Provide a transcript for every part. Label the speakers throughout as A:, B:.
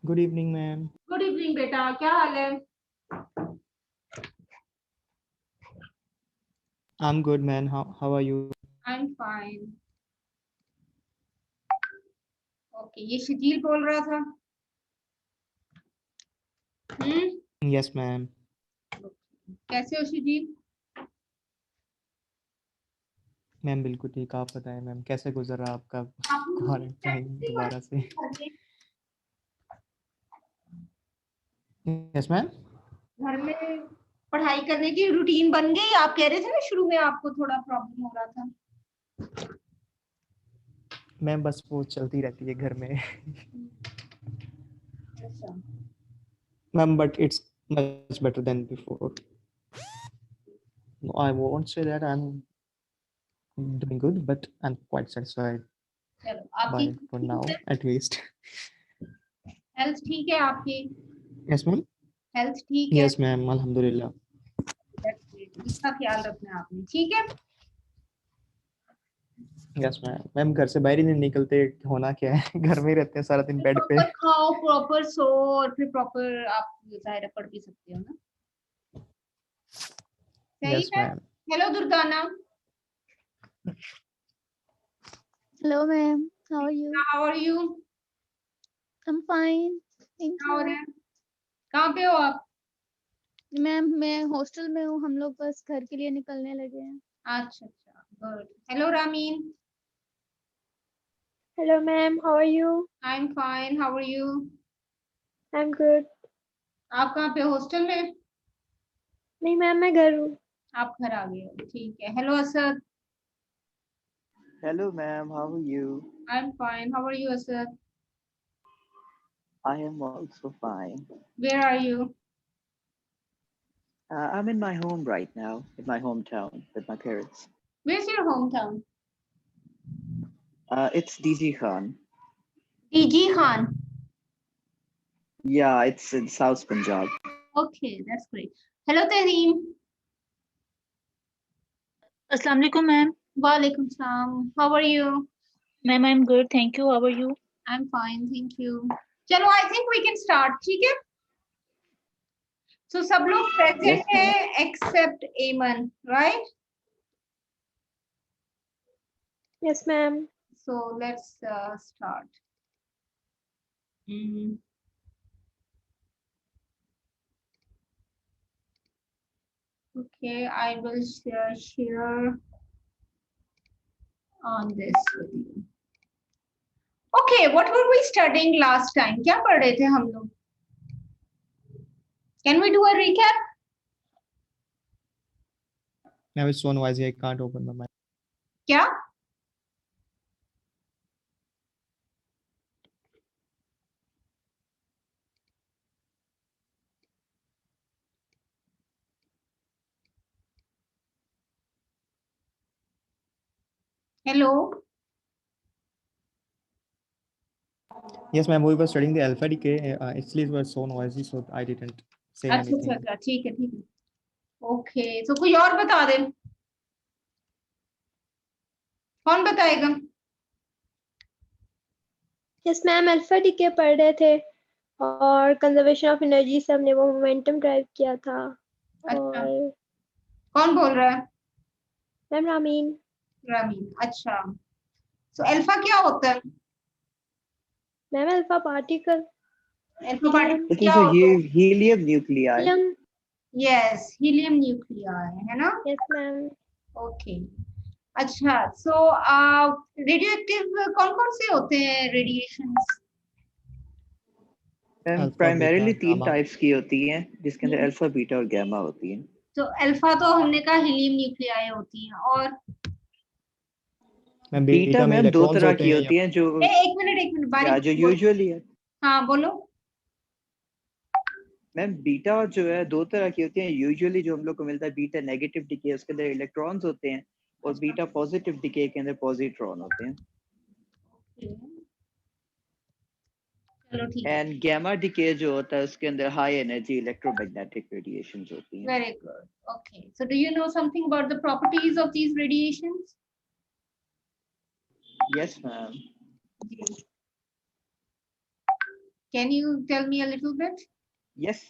A: Good evening, ma'am.
B: Good evening बेटा, क्या हाल है?
A: I'm good, man. How are you?
B: I am fine. Okay, ये शकील बोल रहा था.
A: Yes, ma'am.
B: कैसे हो शकील?
A: मैम बिल्कुल ठीक, आप बताएं मैम कैसे गुजर रहा आपका क्वारंटाइन दोबारा से? Yes ma'am.
B: घर में पढ़ाई करने की रूटीन बन गई? आप कह रहे थे ना शुरू में आपको थोड़ा प्रॉब्लम हो रहा था.
A: मैम बस वो चलती रहती है घर में.
B: अच्छा.
A: Ma'am but it's much better than before. I won't say that I'm doing good, but I'm quite satisfied
B: चलो,
A: by
B: आपकी
A: it for now at least.
B: Health ठीक है आपकी?
A: Yes ma'am.
B: हेल्थ ठीक है?
A: Yes ma'am, alhamdulillah.
B: इसका ख्याल रखना है आपने, ठीक है?
A: Yes ma'am. मैम घर से बाहर ही नहीं निकलते, होना क्या है? घर में ही रहते हैं सारा दिन बेड पे.
B: प्रॉपर खाओ, प्रॉपर सो, और फिर प्रॉपर आप जाहिर पढ़ भी सकते हो ना. सही
A: यस
B: है.
A: Ma'am.
B: Hello Durgana.
C: Hello, ma'am. How are you?
B: How are you?
C: I'm fine. Thank
B: क्या हो रहा
C: you.
B: है? कहाँ पे हो आप?
C: मैम मैं हॉस्टल में हूँ, हम लोग बस घर के लिए निकलने लगे हैं.
B: अच्छा अच्छा, good. Hello Rameen.
D: Hello, ma'am. How are you?
B: I am fine, how are you?
D: I'm good.
B: आप कहाँ पे, हॉस्टल में?
D: नहीं मैम, मैं घर हूँ.
B: आप घर आ गए हो, ठीक है. Hello Asad.
E: Hello, ma'am. How are you?
B: I am fine, how are you Asad?
E: I am also fine.
B: Where are you?
E: I'm in my home right now, in my hometown with my parents.
B: Where is your hometown?
E: It's DG Khan.
B: DG Khan.
E: Yeah, it's in South Punjab.
B: Okay, that's great. Hello Tehreem.
F: Assalamu alaikum, ma'am.
B: वालेकुम सलाम. How are you?
F: Ma'am, I'm good. Thank you. How are you?
B: I am fine, thank you. चलो, I think we can start, ठीक है? सो सब लोग
E: Yes,
B: present
E: ma'am.
B: है accept एमन, right?
D: Yes, ma'am.
B: So let's start. Okay, I will share on this with you. Okay, what were we studying last time? क्या पढ़ रहे थे हम लोग? Can we do a recap?
A: Now it's so noisy, I can't open my mic.
B: क्या? Hello.
A: Yes ma'am, we were studying the alpha decay. Actually it was so noisy, so I didn't say
B: अच्छा अच्छा
A: anything.
B: अच्छा, ठीक है ठीक है. Okay, so कोई और बता दे. कौन बताएगा?
D: Yes, ma'am. अल्फा डीके पढ़ रहे थे और कंजर्वेशन ऑफ एनर्जी से हमने वो मोमेंटम ड्राइव किया था.
B: अच्छा.
D: और
B: कौन बोल रहा है?
D: मैम रामीन.
B: रामीन. अच्छा. So अल्फा क्या होता है?
D: Ma'am alpha particle.
B: Alpha particle
E: It
B: क्या
E: is a
B: होता है?
E: helium nuclei.
D: Helium.
B: Yes, helium nuclei है ना?
D: Yes, ma'am.
B: Okay. अच्छा, so रेडियोएक्टिव कौन कौन से होते हैं radiations?
E: Ma'am,
A: Alpha,
E: primarily
A: beta,
E: तीन
A: gamma.
E: types की होती हैं, जिसके अंदर अल्फा, बीटा और गामा होती हैं.
B: तो अल्फा तो हमने कहा हीलियम न्यूक्लियाई होती हैं, और
A: मैम
E: बीटा
A: बीटा में
E: मैम दो
A: इलेक्ट्रॉन्स
E: तरह
A: होते
E: की
A: हैं
E: होती हैं, जो
B: एक मिनट
E: या
B: बारीक
E: जो
B: बोलो.
E: यूजुअली है.
B: हाँ बोलो.
E: मैम बीटा जो है दो तरह की होती हैं. यूजुअली जो हम लोग को मिलता है बीटा नेगेटिव डिके, उसके अंदर इलेक्ट्रॉन्स होते हैं, और बीटा पॉजिटिव डिके के अंदर पॉजिट्रॉन होते हैं.
B: चलो ठीक है.
E: एंड गामा डिके जो होता है उसके अंदर हाई एनर्जी इलेक्ट्रोमैग्नेटिक रेडिएशंस होती हैं.
B: Very good. Okay, so do you know something about the properties of these radiations?
E: Yes ma'am.
B: Can you tell me a little bit?
E: Yes,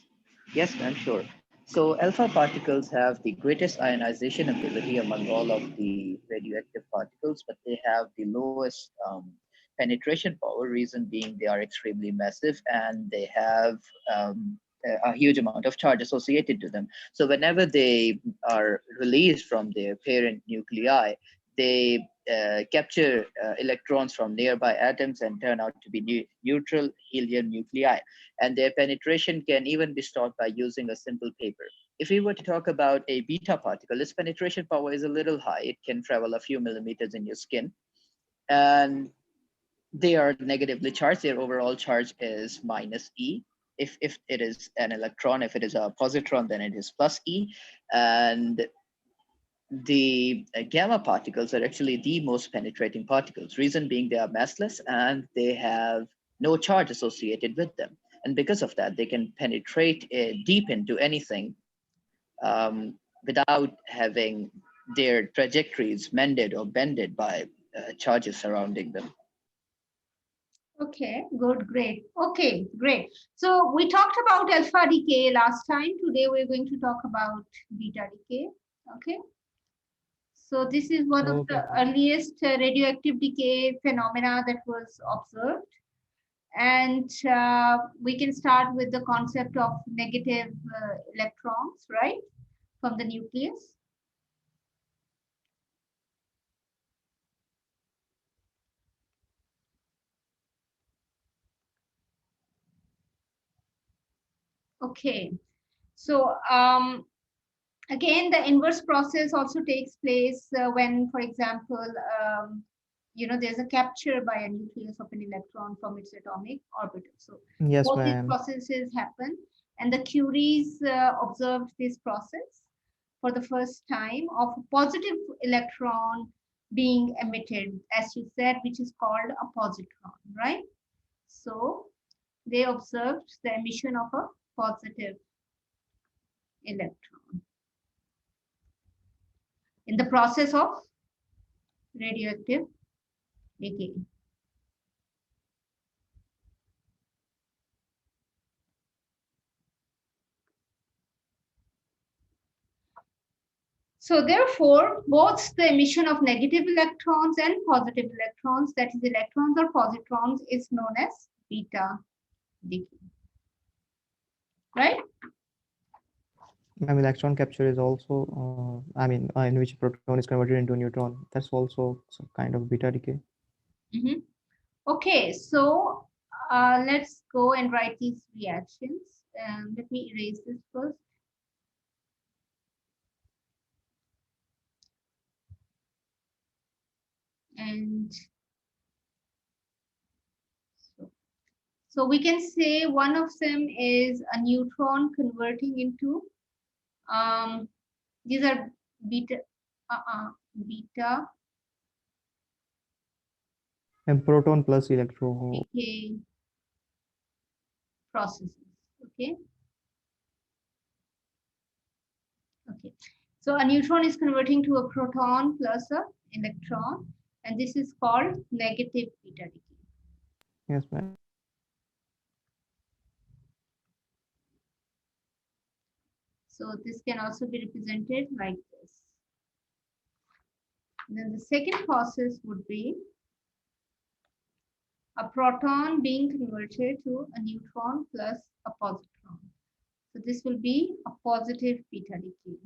E: ma'am, sure. So alpha particles have the greatest ionization ability among all of the radioactive particles, but they have the lowest penetration power. Reason being, they are extremely massive and they have a huge amount of charge associated to them. So whenever they are released from their parent nuclei, they capture electrons from nearby atoms and turn out to be neutral helium nuclei, and their penetration can even be stopped by using a simple paper. If we were to talk about a beta particle, its penetration power is a little high. It can travel a few millimeters in your skin, and they are negatively charged. Their overall charge is minus E. If it is an electron, if it is a positron, then it is plus E. And the gamma particles are actually the most penetrating particles. Reason being, they are massless and they have no charge associated with them. And because of that, they can penetrate deep into anything without having their trajectories mended or bended by charges surrounding them.
B: Okay, good, great. Okay, great. So we talked about alpha decay last time. Today we're going to talk about beta decay. Okay. So this is one of the earliest radioactive decay phenomena that was observed. And we can start with the concept of negative electrons, right, from the nucleus. Okay, so again, the inverse process also takes place when, for example, there's a capture by a nucleus of an electron from its atomic orbital. So
A: Yes,
B: both these
A: ma'am.
B: processes happen, and the Curies observed this process for the first time of a positive electron being emitted, as you said, which is called a positron, right? So they observed the emission of a positive electron in the process of radioactive decay. So therefore, both the emission of negative electrons and positive electrons, that is electrons or positrons, is known as beta decay. Right?
A: Electron capture is also, in which proton is converted into a neutron. That's also some kind of beta decay.
B: Mm-hmm. Okay, so let's go and write these reactions. Let me erase this first. And so we can say one of them is a neutron converting into, these are beta, beta
A: And proton plus electron.
B: decay processes. Okay. Okay. So a neutron is converting to a proton plus a electron, and this is called negative beta decay.
A: Yes, ma'am.
B: So this can also be represented like this. And then the second process would be a proton being converted to a neutron plus a positron. So this will be a positive beta decay.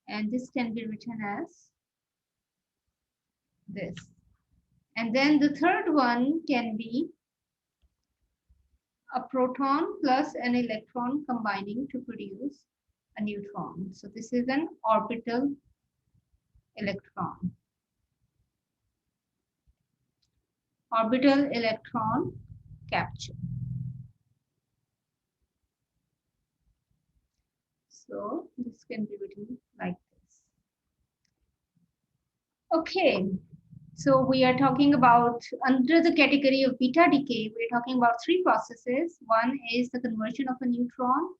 B: And this can be written as this. And then the third one can be a proton plus an electron combining to produce a neutron. So this is an orbital electron. Orbital electron capture. So this can be written like this. Okay, so we are talking about, under the category of beta decay, we're talking about three processes. One is the conversion of a neutron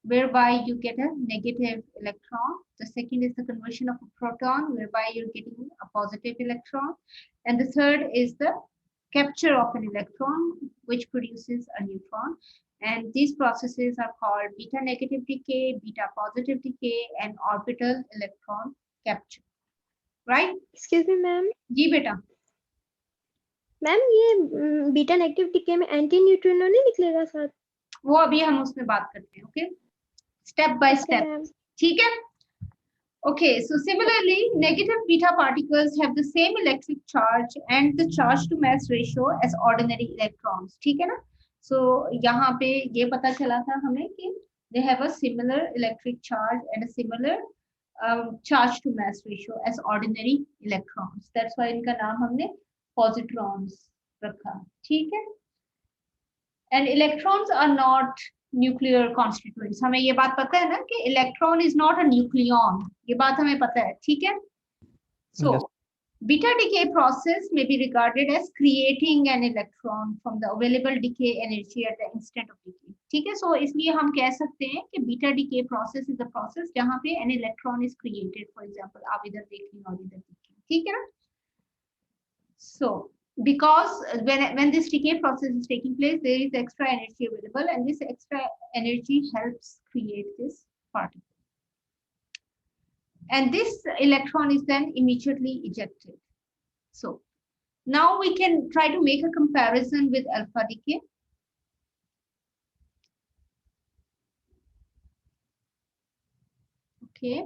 B: whereby you get a negative electron. The second is the conversion of a proton, whereby you're getting a positive electron. And the third is the capture of an electron, which produces a neutron. And these processes are called beta negative decay, beta positive decay, and orbital electron capture. Right?
D: Excuse me, ma'am.
B: जी बेटा.
D: Ma'am ये beta negative DK में anti neutrino नहीं निकलेगा साथ?
B: वो अभी हम उसमें बात करते हैं. Okay, step by step. ठीक है. Okay, so similarly, negative beta particles have the same electric charge and the charge to mass ratio as ordinary electrons. ठीक है ना? So यहाँ पे ये पता चला था हमें कि they have a similar electric charge and a similar charge to mass ratio as ordinary electrons. That's why इनका नाम हमने positrons रखा. ठीक है? And electrons are not nuclear constituents. हमें ये बात पता है ना कि electron is not a nucleon. ये बात हमें पता है. ठीक है? So
A: Yes.
B: beta decay process may be regarded as creating an electron from the available decay energy at the instant of decay. ठीक है? So इसलिए हम कह सकते हैं कि beta decay process is a process जहाँ पे an electron is created. For example, आप इधर देख लें और इधर देखें. ठीक है ना? So because when this decay process is taking place, there is extra energy available, and this extra energy helps create this particle. And this electron is then immediately ejected. So now we can try to make a comparison with alpha decay. Okay.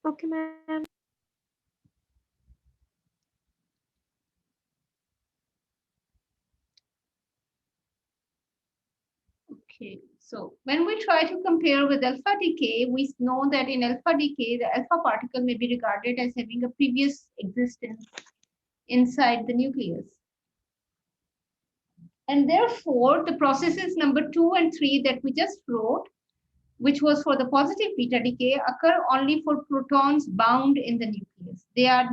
D: Okay, ma'am.
B: Okay, so when we try to compare with alpha decay, we know that in alpha decay, the alpha particle may be regarded as having a previous existence inside the nucleus. And therefore, the processes number 2 and 3 that we just wrote, which was for the positive beta decay, occur only for protons bound in the nucleus. They are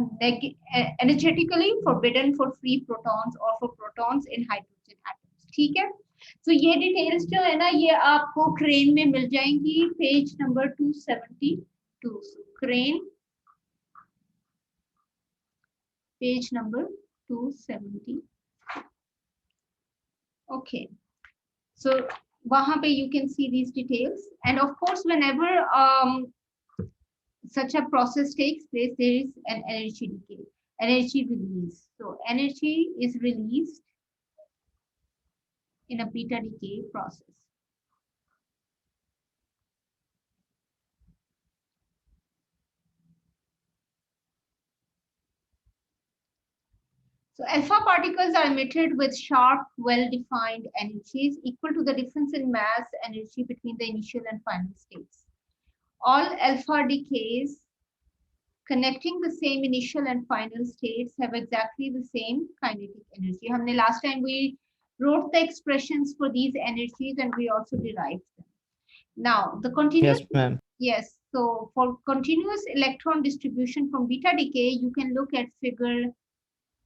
B: energetically forbidden for free protons or for protons in hydrogen atoms. ठीक है? So ये details जो है ना ये आपको crane में मिल जाएंगी page number 272. So crane page number 270. Okay. So वहाँ पे you can see these details, and of course whenever such a process takes place, there is an energy decay, energy release. So energy is released in a beta decay process. So alpha particles are emitted with sharp, well-defined energies equal to the difference in mass energy between the initial and final states. All alpha decays connecting the same initial and final states have exactly the same kinetic energy. हमने last time we wrote the expressions for these energies and we also derived them. Now the continuous.
A: Yes, ma'am.
B: Yes. So for continuous electron distribution from beta decay, you can look at figure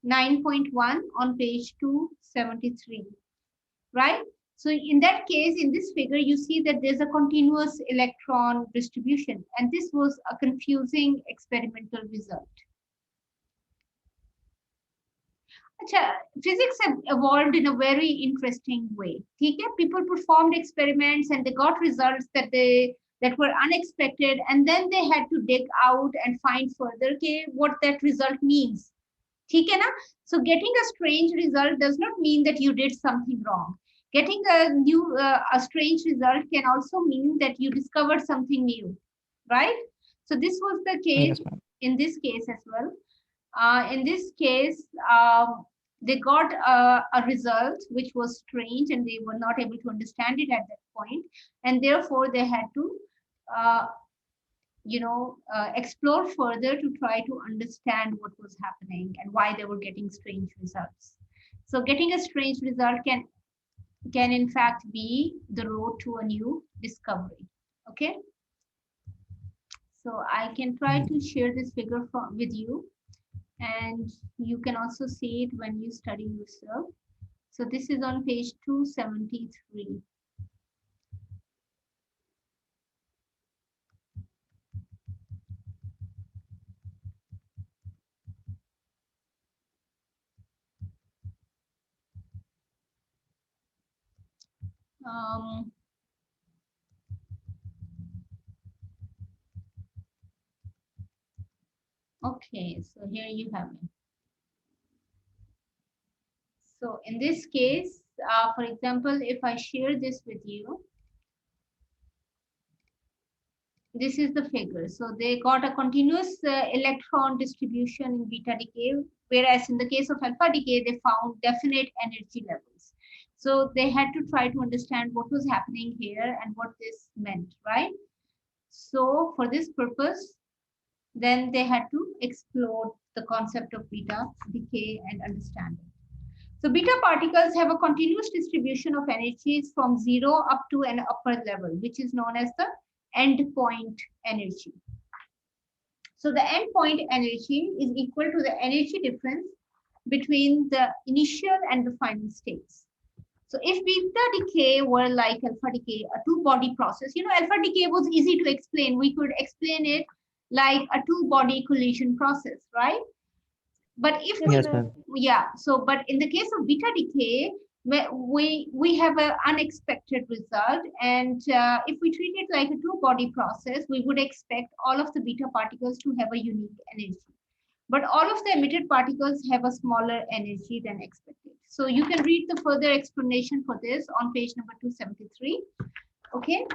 B: 9.1 on page 273, right? So in that case, in this figure, you see that there's a continuous electron distribution, and this was a confusing experimental result. Achha, physics have evolved in a very interesting way. People performed experiments and they got results that were unexpected, and then they had to dig out and find further what that result means. So getting a strange result does not mean that you did something wrong. Getting a strange result can also mean that you discovered something new, right? So this was the case.
A: Yes,
B: in this case as well. In this case, they got a result which was strange and they were not able to understand it at that point, and therefore they had to explore further to try to understand what was happening and why they were getting strange results. So getting a strange result can in fact be the road to a new discovery. Okay. So I can try to share this figure with you, and you can also see it when you study yourself. So this is on page 273. Okay, so here you have it. So in this case, for example, if I share this with you, this is the figure. So they got a continuous electron distribution in beta decay, whereas in the case of alpha decay, they found definite energy levels. So they had to try to understand what was happening here and what this meant, right? So for this purpose, then they had to explore the concept of beta decay and understand it. So beta particles have a continuous distribution of energies from 0 up to an upper level, which is known as the endpoint energy. So the endpoint energy is equal to the energy difference between the initial and the final states. So if beta decay were like alpha decay, a two-body process, alpha decay was easy to explain. We could explain it like a two-body collision process, right? But if we,
A: Yes, ma'am.
B: but in the case of beta decay, we have an unexpected result, and if we treat it like a two-body process, we would expect all of the beta particles to have a unique energy. But all of the emitted particles have a smaller energy than expected. So you can read the further explanation for this on page number 273. Okay.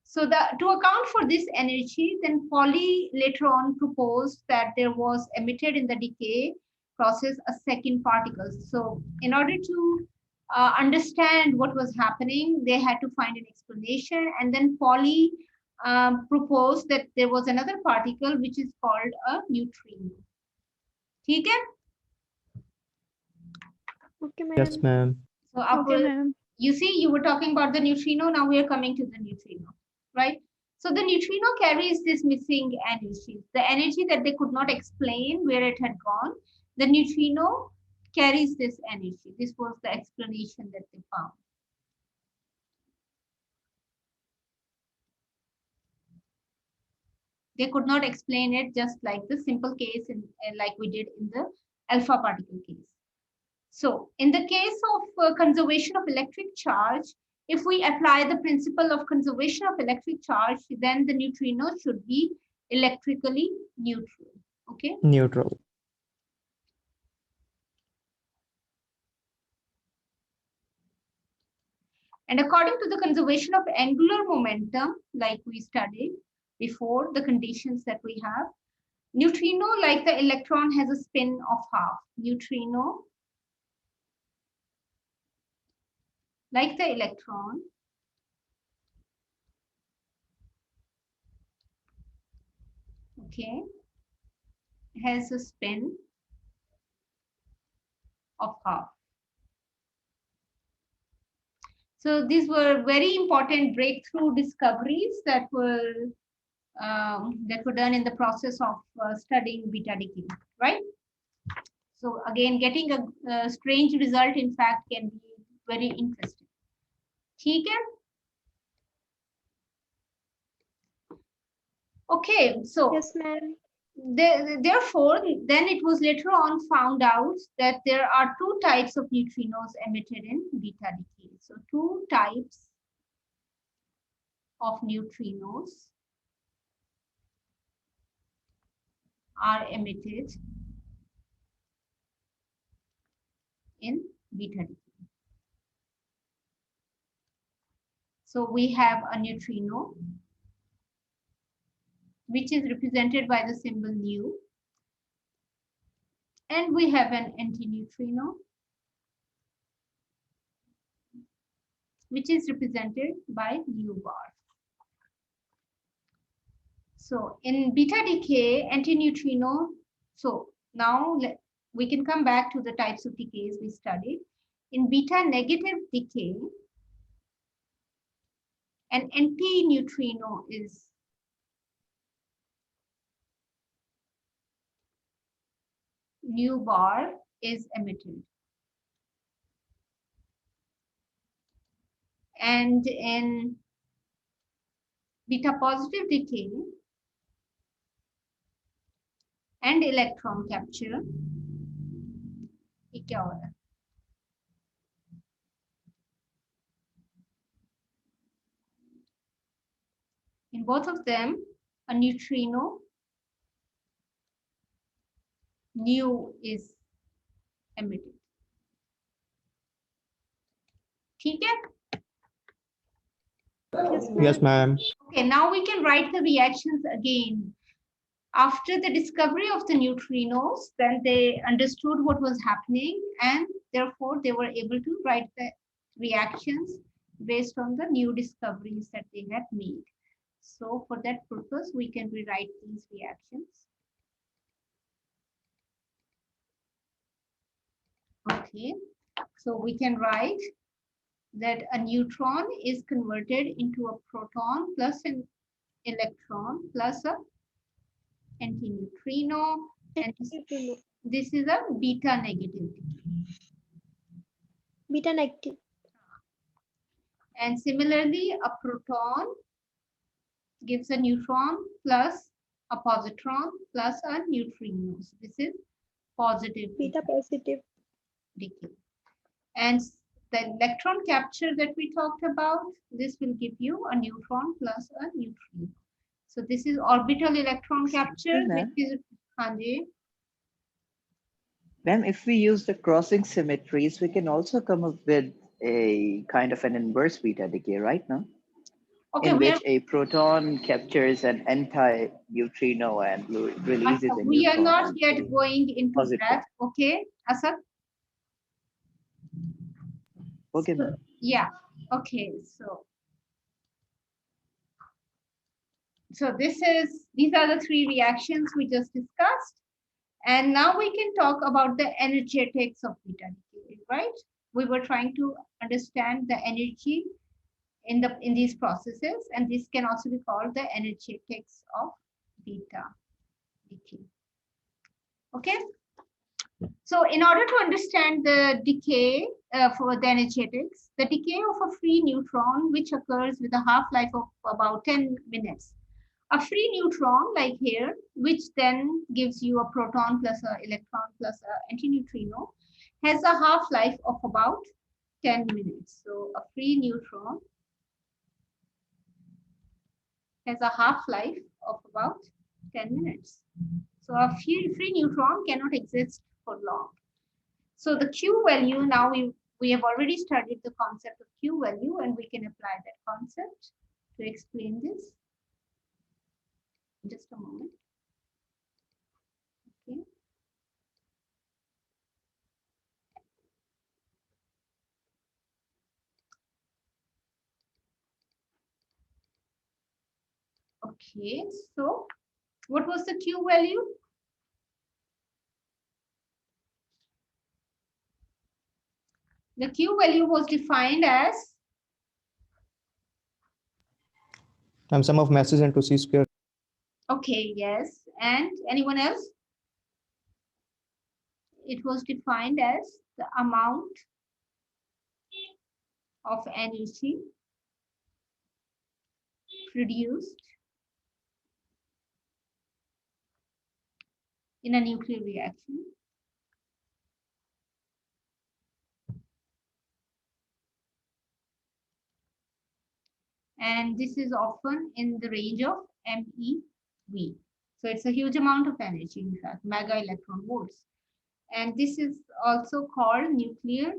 B: So to account for this energy, then Pauli later on proposed that there was emitted in the decay process a second particle. So in order to understand what was happening, they had to find an explanation, and then Pauli proposed that there was another particle which is called a neutrino. ठीक है?
D: Okay,
A: Yes,
D: ma'am.
A: ma'am.
B: So
C: Okay, ma'am.
B: you see, you were talking about the neutrino. Now we are coming to the neutrino, right? So the neutrino carries this missing energy, the energy that they could not explain where it had gone. The neutrino carries this energy. This was the explanation that they found. They could not explain it just like the simple case like we did in the alpha particle case. So in the case of conservation of electric charge, if we apply the principle of conservation of electric charge, then the neutrino should be electrically neutral. Okay.
A: Neutral.
B: And according to the conservation of angular momentum, like we studied before, the conditions that we have, neutrino, like the electron, has a spin of half. Neutrino, like the electron, okay, has a spin of half. So these were very important breakthrough discoveries that were done in the process of studying beta decay, right? So again, getting a strange result, in fact, can be very interesting. ठीक है? Okay, so
D: Yes, ma'am.
B: therefore, then it was later on found out that there are two types of neutrinos emitted in beta decay. So two types of neutrinos are emitted in beta decay. So we have a neutrino, which is represented by the symbol nu, and we have an antineutrino, which is represented by nu bar. So in beta decay, antineutrino, so now we can come back to the types of decays we studied. In beta negative decay, an antineutrino is nu bar is emitted. And in beta positive decay and electron capture, ये क्या हो रहा है? In both of them, a neutrino nu is emitted. ठीक है?
A: Yes, ma'am.
B: Okay, now we can write the reactions again. After the discovery of the neutrinos, then they understood what was happening, and therefore they were able to write the reactions based on the new discoveries that they had made. So for that purpose, we can rewrite these reactions. Okay, so we can write that a neutron is converted into a proton plus an electron plus a antineutrino, and this is a beta negative.
D: Beta negative.
B: And similarly, a proton gives a neutron plus a positron plus a neutrino. So this is positive
D: Beta positive.
B: decay. And the electron capture that we talked about, this will give you a neutron plus a neutrino. So this is orbital electron capture, which is Hanji.
E: Ma'am, if we use the crossing symmetries, we can also come up with a kind of an inverse beta decay, right now?
B: Okay,
E: In
B: we
E: which a proton captures an anti-neutrino and releases a
B: we are
E: neutron.
B: not
E: and
B: yet
E: a
B: going into
E: positive.
B: that. Okay, Asad?
E: Okay,
B: So,
E: ma'am.
B: yeah, okay, so these are the three reactions we just discussed. And now we can talk about the energetics of beta decay, right? We were trying to understand the energy in these processes, and this can also be called the energetics of beta decay. Okay. So in order to understand the decay for the energetics, the decay of a free neutron, which occurs with a half-life of about 10 minutes. A free neutron, like here, which then gives you a proton plus an electron plus an antineutrino, has a half-life of about 10 minutes. So a free neutron has a half-life of about 10 minutes. So a free neutron cannot exist for long. So the Q value, now we have already studied the concept of Q value, and we can apply that concept to explain this. Just a moment. Okay. Okay, so what was the Q value? The Q value was defined as
A: Sum of masses into c square.
B: okay, yes. And anyone else? It was defined as the amount of energy produced in a nuclear reaction and this is often in the range of MeV. So it's a huge amount of energy, in fact, mega electron volts. And this is also called nuclear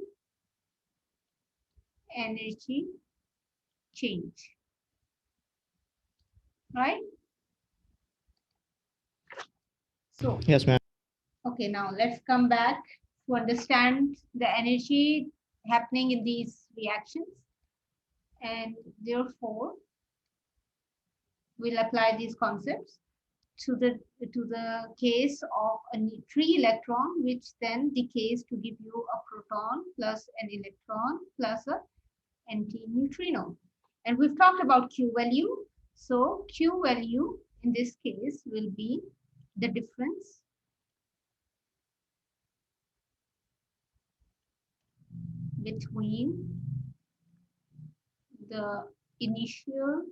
B: energy change, right? So,
A: Yes, ma'am.
B: okay, now let's come back to understand the energy happening in these reactions. And therefore, we'll apply these concepts to the case of a free electron, which then decays to give you a proton plus an electron plus a antineutrino. And we've talked about Q value. So Q value in this case will be the difference between the initial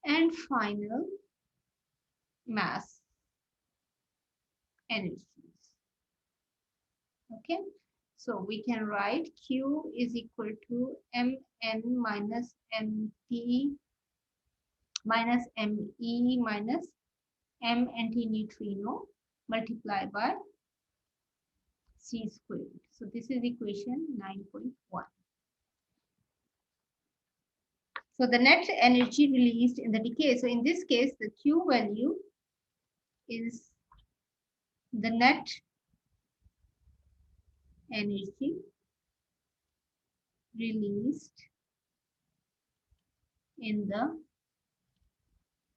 B: and final mass energies. Okay, so we can write Q is equal to Mn minus Mt minus Me minus M antineutrino multiplied by C squared. So this is equation 9.1. So the net energy released in the decay. So in this case, the Q value is the net energy released in the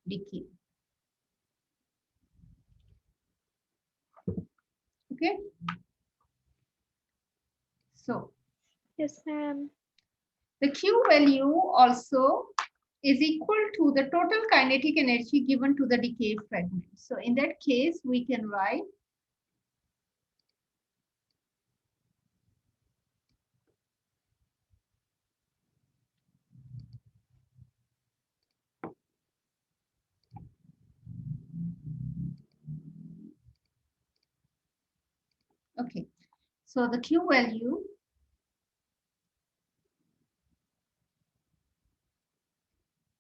B: decay. Okay. So
D: Yes, ma'am.
B: the Q value also is equal to the total kinetic energy given to the decay fragment. So in that case, we can write okay. So the Q value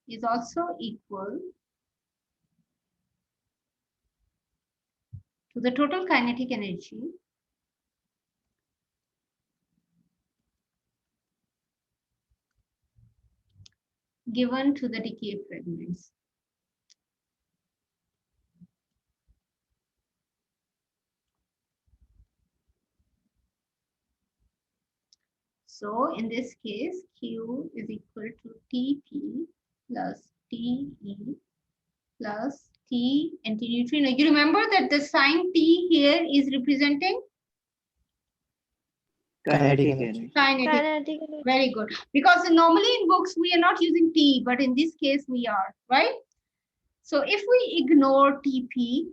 B: is also equal to the total kinetic energy given to the decay fragments. So in this case, Q is equal to Tp plus Te plus T antineutrino. You remember that the sign T here is representing
E: Kinetic
A: energy.
E: energy.
B: kinetic.
D: Kinetic energy.
B: Very good. Because normally in books we are not using T, but in this case we are, right? So if we ignore Tp,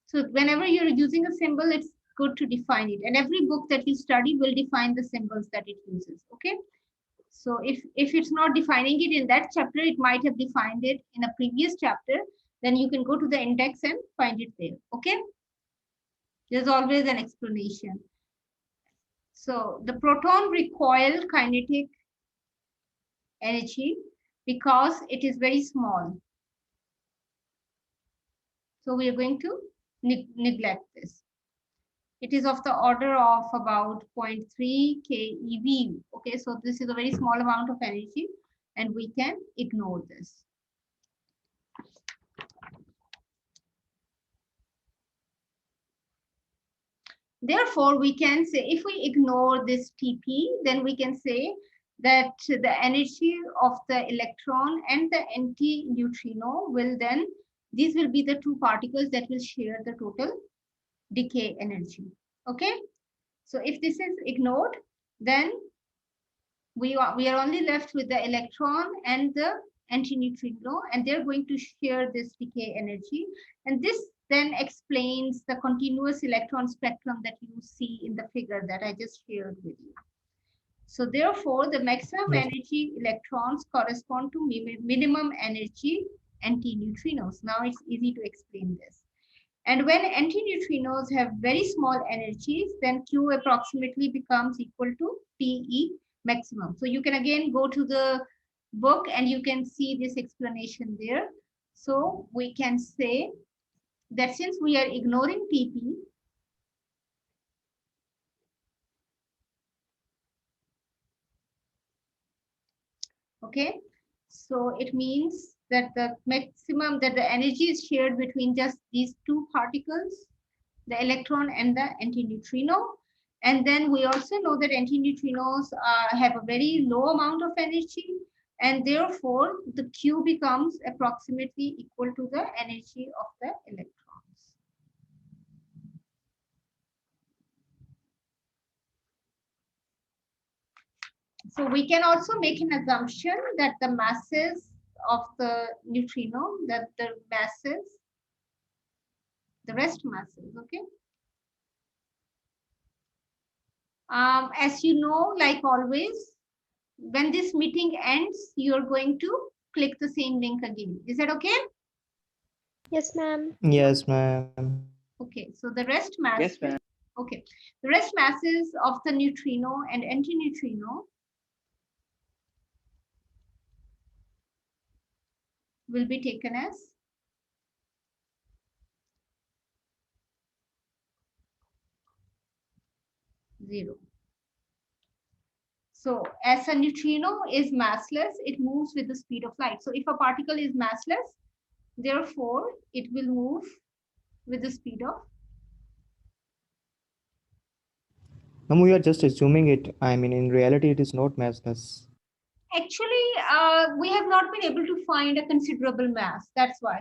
B: so whenever you're using a symbol, it's good to define it. And every book that you study will define the symbols that it uses. Okay. So if it's not defining it in that chapter, it might have defined it in a previous chapter. Then you can go to the index and find it there. Okay. There's always an explanation. So the proton recoil kinetic energy, because it is very small. So we are going to neglect this. It is of the order of about 0.3 keV. Okay, so this is a very small amount of energy and we can ignore this. Therefore, we can say if we ignore this Tp, then we can say that the energy of the electron and the anti-neutrino will then, these will be the two particles that will share the total decay energy. Okay, so if this is ignored, then we are only left with the electron and the antineutrino, and they're going to share this decay energy. And this then explains the continuous electron spectrum that you see in the figure that I just shared with you. So therefore, the maximum energy electrons correspond to minimum energy antineutrinos. Now it's easy to explain this. And when antineutrinos have very small energies, then Q approximately becomes equal to TE maximum. So you can again go to the book and you can see this explanation there. So we can say that since we are ignoring TP, okay, so it means that the maximum, that the energy is shared between just these two particles, the electron and the antineutrino. And then we also know that antineutrinos have a very low amount of energy, and therefore the Q becomes approximately equal to the energy of the electrons. So we can also make an assumption that the masses of the neutrino, that the masses, the rest masses, okay, As you know, like always, when this meeting ends, you're going to click the same link again. Is that okay?
D: Yes, ma'am.
A: Yes, ma'am.
B: Okay, so the rest mass.
E: Yes, ma'am.
B: Okay, the rest masses of the neutrino and antineutrino will be taken as zero. So as a neutrino is massless, it moves with the speed of light. So if a particle is massless, therefore it will move with the speed of.
A: Ma'am, we are just assuming it. I mean, in reality, it is not massless.
B: Actually, we have not been able to find a considerable mass. That's why.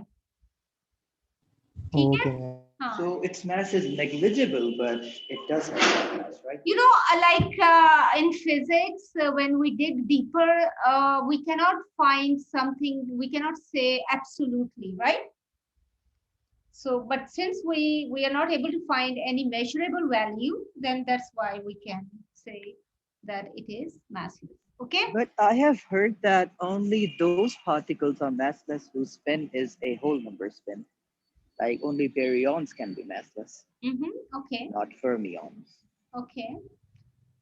B: ठीक है?
A: Okay, ma'am.
B: हाँ.
E: So its mass is negligible, but it does have that mass, right?
B: You know, like in physics, when we dig deeper, we cannot find something, we cannot say absolutely, right? So, but since we are not able to find any measurable value, then that's why we can say that it is massless. Okay?
E: But I have heard that only those particles are massless whose spin is a whole number spin. Like only baryons can be massless,
B: Okay.
E: not fermions.
B: Okay.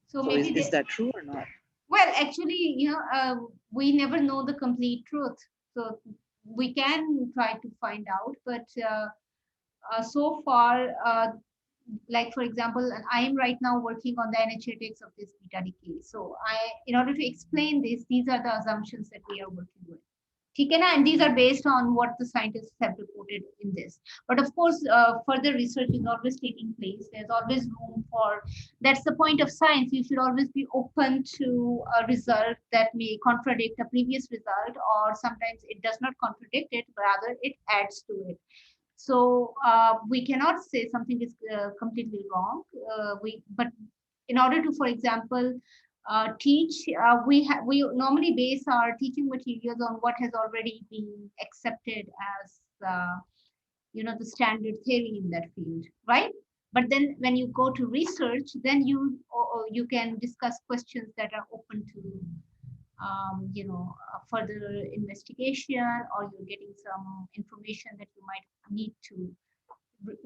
B: So
E: So
B: maybe
E: is that true or not?
B: well, actually, you know, we never know the complete truth. So we can try to find out, but so far, like for example, I am right now working on the energetics of this beta decay. So in order to explain this, these are the assumptions that we are working with. ठीक है ना? And these are based on what the scientists have reported in this. But of course, further research is always taking place. There's always room for, that's the point of science. You should always be open to a result that may contradict a previous result, or sometimes it does not contradict it, rather it adds to it. So we cannot say something is completely wrong. But in order to, for example, teach, we normally base our teaching materials on what has already been accepted as you know, the standard theory in that field, right? But then when you go to research, then you can discuss questions that are open to you know, further investigation, or you're getting some information that you might need to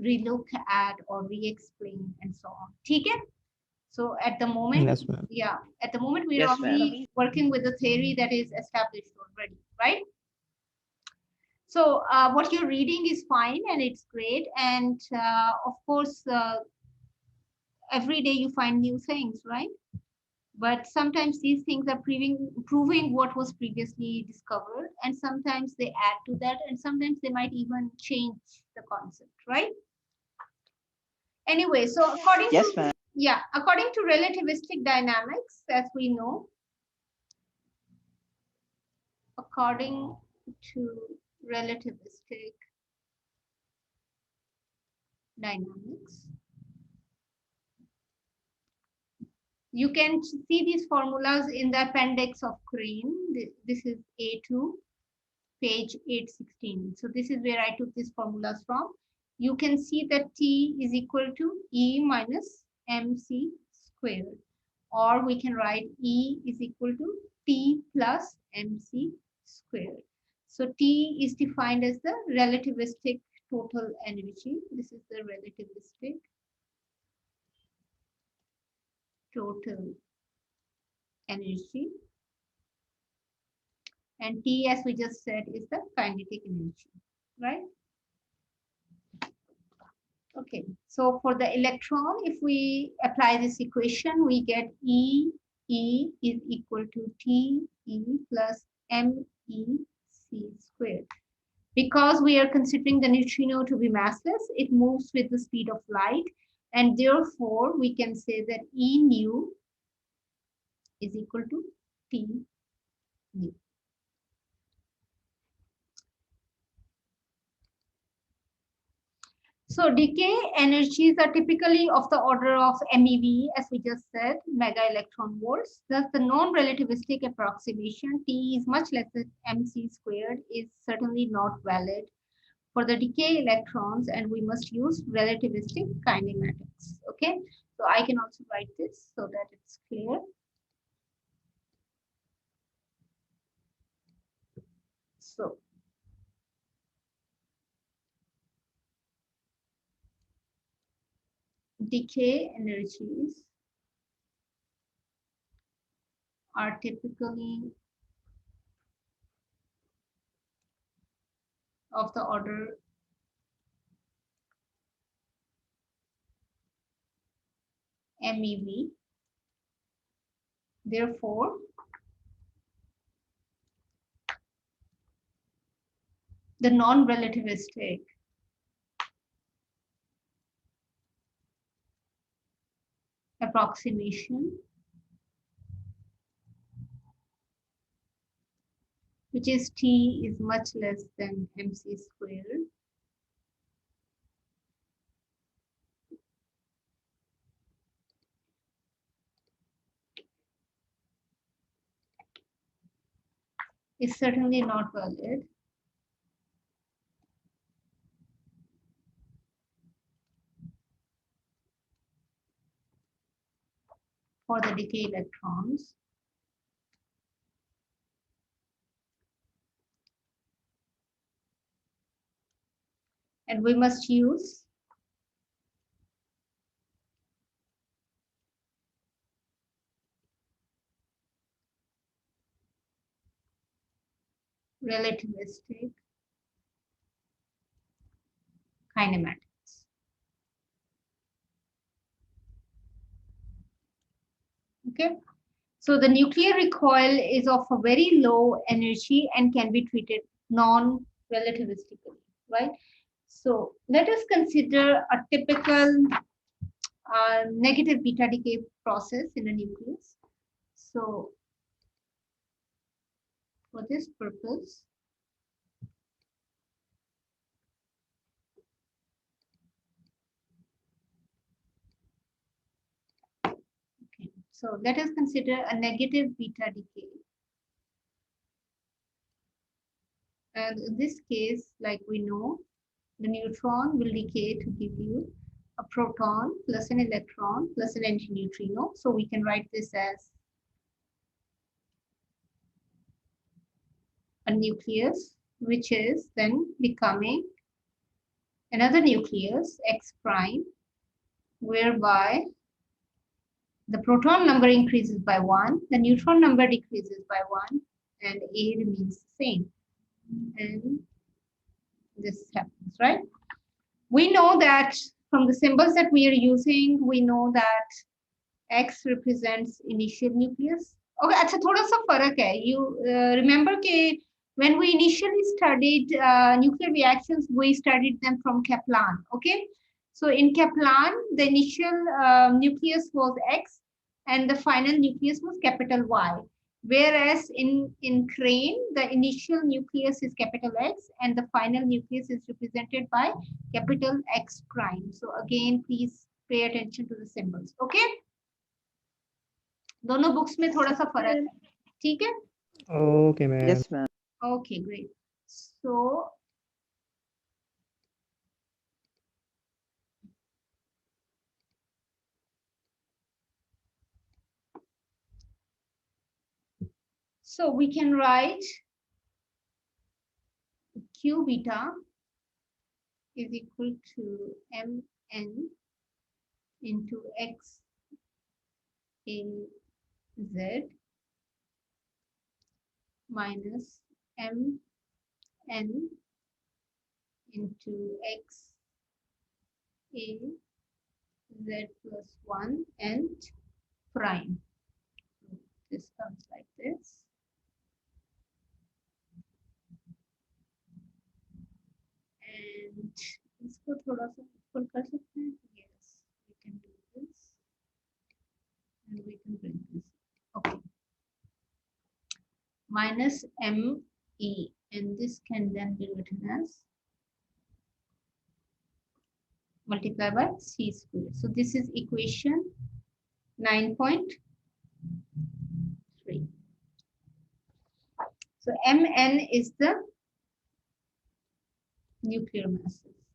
B: relook at or re-explain and so on. ठीक है? So at the moment,
A: Yes, ma'am.
B: yeah, at the moment we are
E: Yes, ma'am.
B: only working with the theory that is established already, right? So what you're reading is fine and it's great, and of course, every day you find new things, right? But sometimes these things are proving what was previously discovered, and sometimes they add to that, and sometimes they might even change the concept, right? Anyway, so according
E: Yes,
B: to
E: ma'am.
B: yeah, according to relativistic dynamics, as we know, according to relativistic dynamics, you can see these formulas in the appendix of Crane. This is A2, page 816. So this is where I took these formulas from. You can see that T is equal to E minus MC squared, or we can write E is equal to T plus MC squared. So T is defined as the relativistic total energy. This is the relativistic total energy. And T, as we just said, is the kinetic energy, right? Okay, so for the electron, if we apply this equation, we get E is equal to T E plus MEC squared. Because we are considering the neutrino to be massless, it moves with the speed of light, and therefore we can say that E nu is equal to T nu. So decay energies are typically of the order of MeV, as we just said, mega electron volts. Thus, the non-relativistic approximation, T is much less than mc squared, is certainly not valid for the decay electrons, and we must use relativistic kinematics. Okay, so I can also write this so that decay energies are typically of the order MeV. Therefore, the non-relativistic approximation, which is T is much less than MC squared, is certainly not valid for the decay electrons. And we must use relativistic kinematics. Okay, so the nuclear recoil is of a very low energy and can be treated non-relativistically, right? So let us consider a typical negative beta decay process in a nucleus. So for this purpose, okay, so let us consider a negative beta decay. And in this case, like we know, the neutron will decay to give you a proton plus an electron plus an antineutrino. So we can write this as a nucleus, which is then becoming another nucleus, X prime, whereby the proton number increases by 1, the neutron number decreases by 1, and A remains the same. And this happens, right? We know that from the symbols that we are using, we know that X represents initial nucleus. Okay, अच्छा थोड़ा सा फर्क है. You remember कि when we initially studied nuclear reactions, we studied them from Kaplan. Okay, so in Kaplan, the initial nucleus was X, and the final nucleus was capital Y. Whereas in Crane, the initial nucleus is capital X, and the final nucleus is represented by capital X prime. So again, please pay attention to the symbols. Okay. दोनों books में थोड़ा सा फर्क है, ठीक है?
A: Okay, ma'am.
E: Yes, ma'am.
B: Okay, great. So we can write Q beta is equal to Mn into X in Z minus Mn into X A Z plus 1 and prime. So this comes like this. And इसको थोड़ा सा ऊपर कर सकते हैं. Yes, we can do this, and we can bring this. Okay. Minus ME, and this can then be written as multiplied by C squared. So this is equation 9.3. So Mn is the nuclear masses.